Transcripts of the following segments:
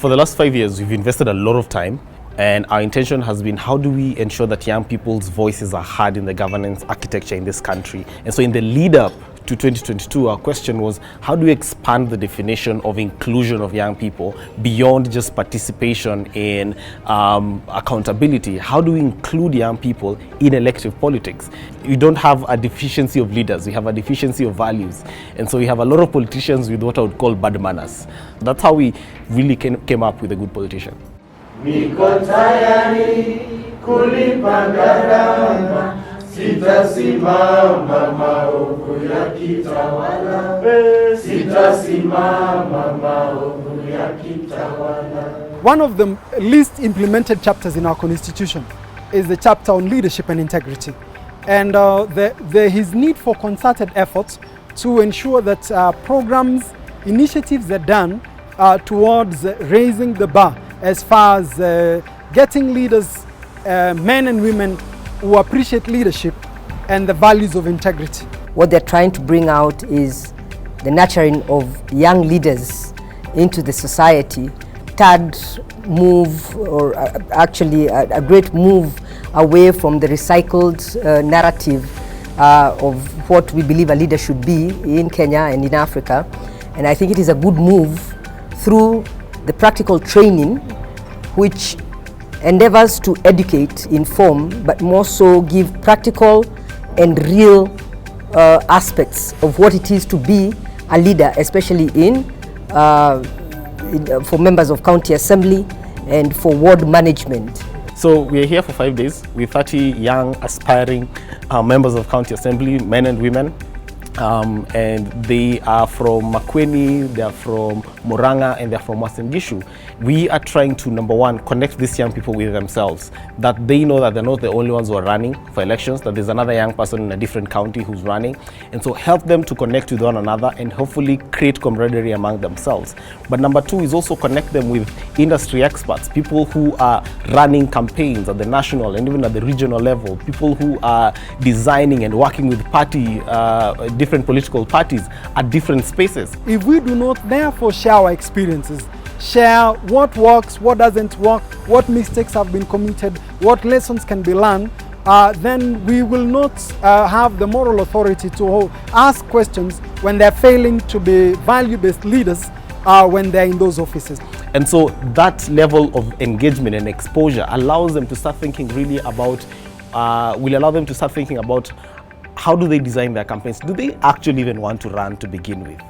For the last 5 years, we've invested a lot of time, and our intention has been, how do we ensure that young people's voices are heard in the governance architecture in this country? And so in the lead up to 2022, our question was, how do we expand the definition of inclusion of young people beyond just participation in accountability? How do we include young people in elective politics? We don't have a deficiency of leaders, we have a deficiency of values. And so we have a lot of politicians with what I would call bad manners. That's how we really came up with a good politician. Niko tayari kulipa gharama, sitasimama maovu yakitawala, sitasimama maovu yakitawala. One of the least implemented chapters in our constitution is the chapter on leadership and integrity. And there is need for concerted efforts to ensure that programs, initiatives are done towards raising the bar as far as getting leaders, men and women who appreciate leadership and the values of integrity. What they're trying to bring out is the nurturing of young leaders into the society. Third move, or actually a great move away from the recycled narrative of what we believe a leader should be in Kenya and in Africa. And I think it is a good move through the practical training, which endeavors to educate, inform, but more so give practical and real aspects of what it is to be a leader, especially for members of county assembly and for ward management. So we are here for 5 days with 30 young aspiring members of county assembly, men and women. And they are from Makueni, they are from Murang'a, and they are from Uasin Gishu. We are trying to, number one, connect these young people with themselves, that they know that they're not the only ones who are running for elections, that there's another young person in a different county who's running, and so help them to connect with one another and hopefully create camaraderie among themselves. But number two is also connect them with industry experts, people who are running campaigns at the national and even at the regional level, people who are designing and working with different political parties at different spaces. If we do not therefore share our experiences, share what works, what doesn't work, what mistakes have been committed, what lessons can be learned, then we will not have the moral authority to ask questions when they're failing to be value-based leaders when they're in those offices. And so that level of engagement and exposure allows them to start thinking really about, will allow them to start thinking about how do they design their campaigns? Do they actually even want to run to begin with?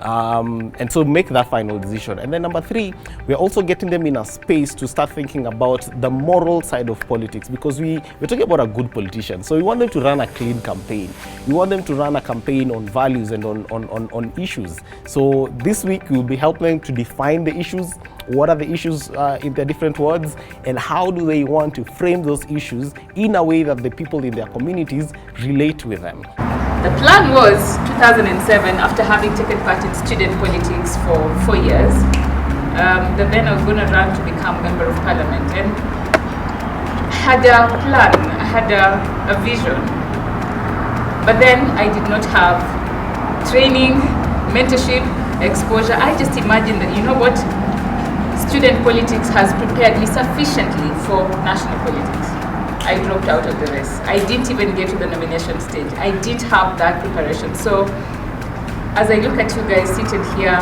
And so make that final decision. And then number three, we're also getting them in a space to start thinking about the moral side of politics, because we're talking about a good politician. So we want them to run a clean campaign. We want them to run a campaign on values and on issues. So this week we'll be helping them to define the issues. What are the issues in their different words, and how do they want to frame those issues in a way that the people in their communities relate with them. The plan was 2007, after having taken part in student politics for 4 years, that then I was going to run to become member of parliament, and had a plan, I had a vision. But then I did not have training, mentorship, exposure. I just imagined that, you know what, student politics has prepared me sufficiently for national politics. I dropped out of the race. I didn't even get to the nomination stage. I did have that preparation. So as I look at you guys seated here,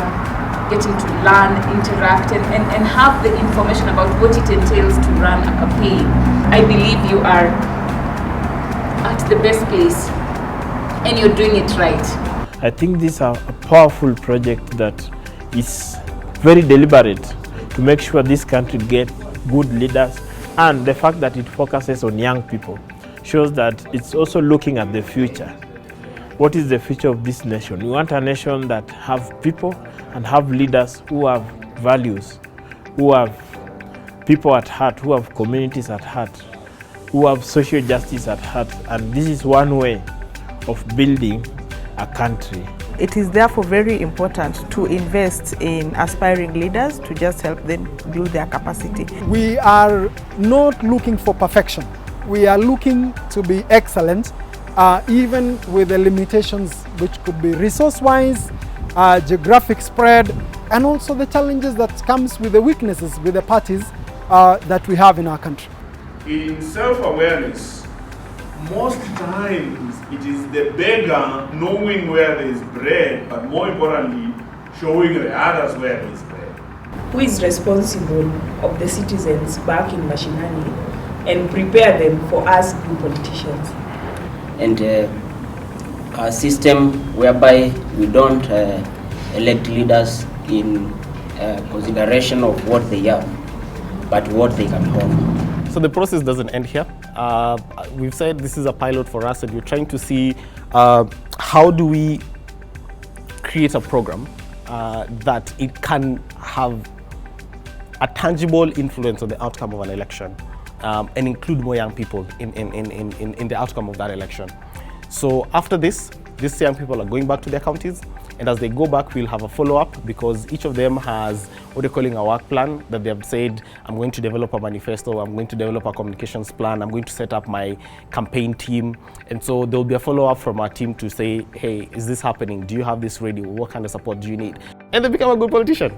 getting to learn, interact, and have the information about what it entails to run a campaign, I believe you are at the best place and you're doing it right. I think this is a powerful project that is very deliberate to make sure this country gets good leaders. And the fact that it focuses on young people shows that it's also looking at the future. What is the future of this nation? We want a nation that have people and have leaders who have values, who have people at heart, who have communities at heart, who have social justice at heart. And this is one way of building a country. It is therefore very important to invest in aspiring leaders to just help them build their capacity. We are not looking for perfection. We are looking to be excellent, even with the limitations which could be resource-wise, geographic spread, and also the challenges that comes with the weaknesses with the parties that we have in our country. In self-awareness, most times it is the beggar knowing where there is bread, but more importantly, showing the others where there is bread. Who is responsible of the citizens back in mashinani and prepare them for us new politicians? And a system whereby we don't elect leaders in consideration of what they have, but what they can offer. So the process doesn't end here. We've said this is a pilot for us, and we're trying to see how do we create a program that it can have a tangible influence on the outcome of an election, and include more young people in the outcome of that election. So after this, these young people are going back to their counties, and as they go back, we'll have a follow-up, because each of them has what they're calling a work plan that they have said, I'm going to develop a manifesto, I'm going to develop a communications plan, I'm going to set up my campaign team. And so there'll be a follow-up from our team to say, hey, is this happening? Do you have this ready? What kind of support do you need? And they become a good politician.